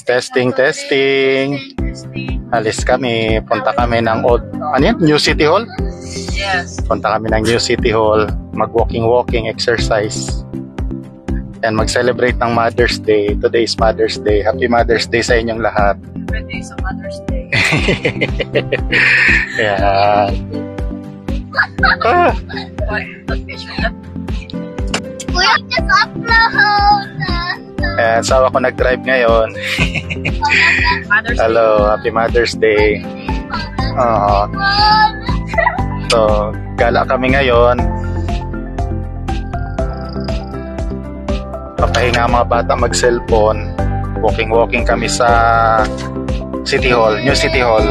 Testing, testing. Alis kami. Punta kami ng New City Hall? Yes. Punta kami ng New City Hall. Mag-walking, exercise. And mag-celebrate ng Mother's Day. Today is Mother's Day. Happy Mother's Day sa inyong lahat. Birthday sa Mother's Day. Yan. Kuya, just upload. Ayan, sawa ko nag-drive ngayon. Mother's Hello, Happy Mother's Day. So, gala kami ngayon. Papahinga ang mga bata mag-cellphone. Walking kami sa City Hall, New City Hall.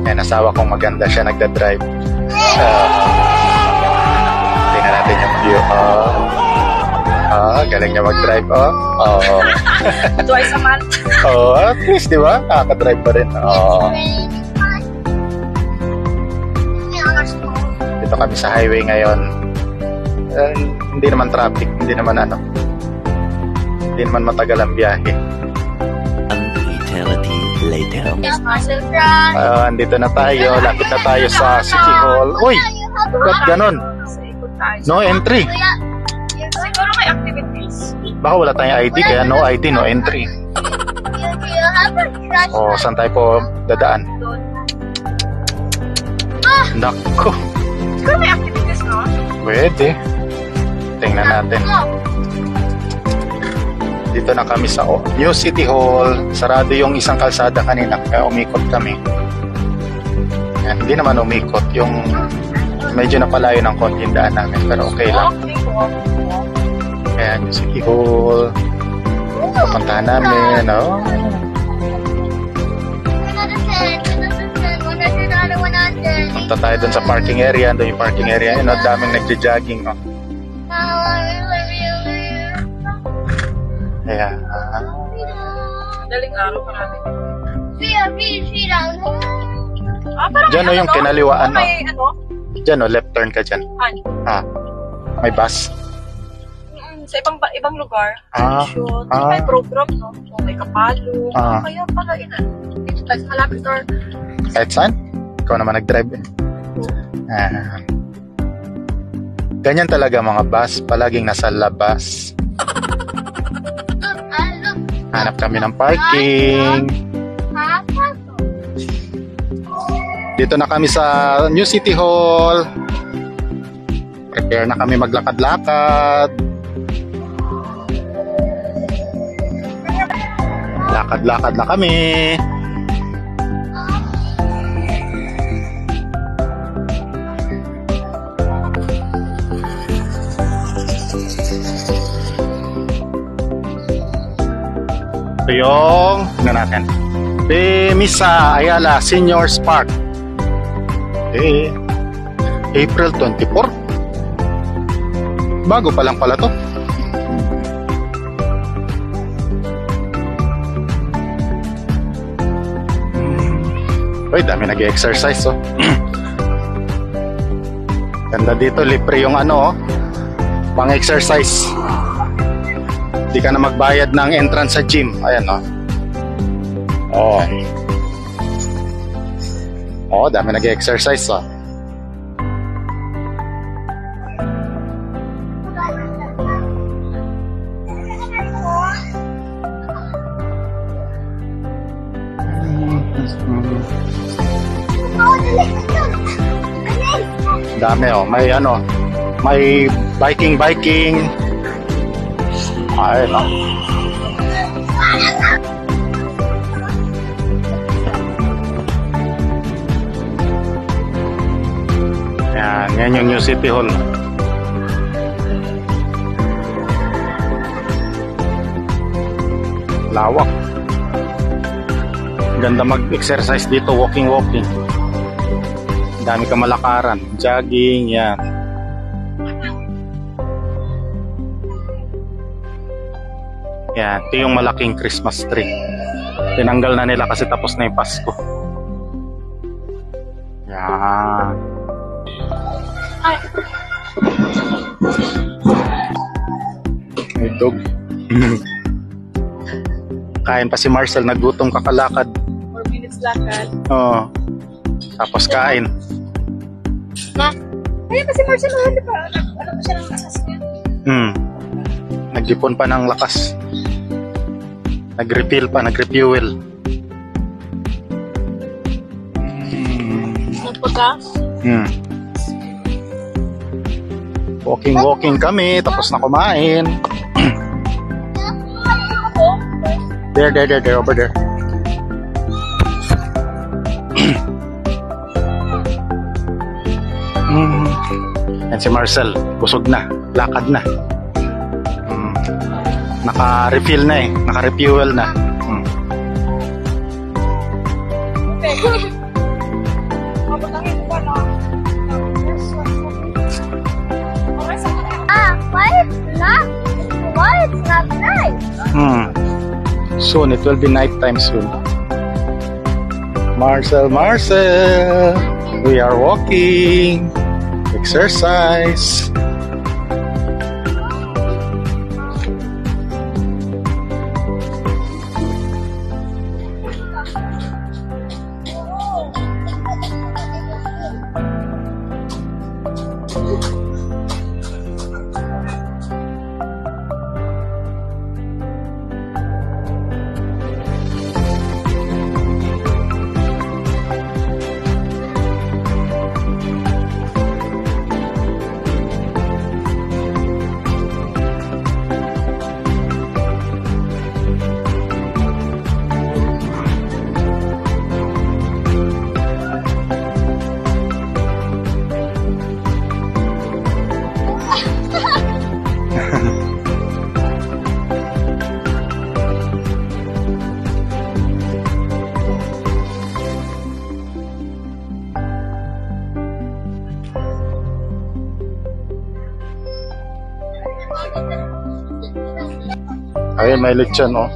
Ayan, asawa kong maganda siya nagda-drive. Tingnan natin yung view. Galing niya mag-drive. Twice a month. At least, di ba? Nakaka-drive pa rin. Dito kami sa highway ngayon. Hindi naman traffic, hindi naman matagal ang biyahe. An eternity later. Andito na tayo, lapit na tayo sa City Hall. Uy! Ba't ganon? Sa ikot tayo. No entry. Siguro may activities. Baka wala tayong ID, kaya no ID, no entry. Saan tayo po dadaan? Doon. Naku, Siguro may activities, no? pwede. Tingnan natin. Dito na kami sa New City Hall. Sarado yung isang kalsada kanina, kaya umikot kami. Yan, hindi naman umikot. Yung medyo napalayo ng konting daan namin, pero okay lang. Kaya New City Hall. Pupuntahan namin, Punta tayo dun sa parking area. Doon yung parking area. Yun, daming nagja-jogging, Kaya, Madaling araw pa namin. Parang dyan yung kinaliwaan, May Dyan, left turn ka dyan. May bus. Sa ibang lugar. Ah. May program, no? So, may kapalo. Ah. Kaya pala, dito tayo sa malapit or Kahit saan? Ikaw naman nag-drive. Ganyan talaga mga bus. Palaging nasa labas. Hanap kami ng parking. Dito na kami sa New City Hall. Prepare na kami maglakad-lakad. Lakad-lakad na kami. Ito yung, natin. Misa Ayala Seniors Park. April 24. Bago pa lang pala to. Uy, dami nag-exercise, Ganda dito, libre yung pang-exercise. Hindi ka na magbayad ng entrance sa gym. Ayan, dami nag-exercise, Dami, may may biking. Ayun, yan yung New City Hall. Lawak. Ganda mag-exercise dito, walking. Dami ka malakaran, jogging, yan. Yan, ito yung malaking Christmas tree. Tinanggal na nila kasi tapos na yung Pasko. Yan. May dog. Kain pa si Marcel, nagutom kakalakad. 4 minutes lakad. Oo. Tapos kain. Ayun kasi Marcel, ano pa? Ano pa siya ng lakas niya? Nag-ipon pa ng lakas. Nag-refill pa, nag-refuel. Nagpagas? Walking kami, tapos na kumain. Ako? There, over there. Yan si Marcel, busog na, lakad na. Naka-refill na eh, naka-refuel na. Okay. Mabutangin ko ba na? Okay, sa mga. Why it's not nice? Soon, it will be night time soon. Marcel, we are walking. Exercise. Ayun, may lechon, oh.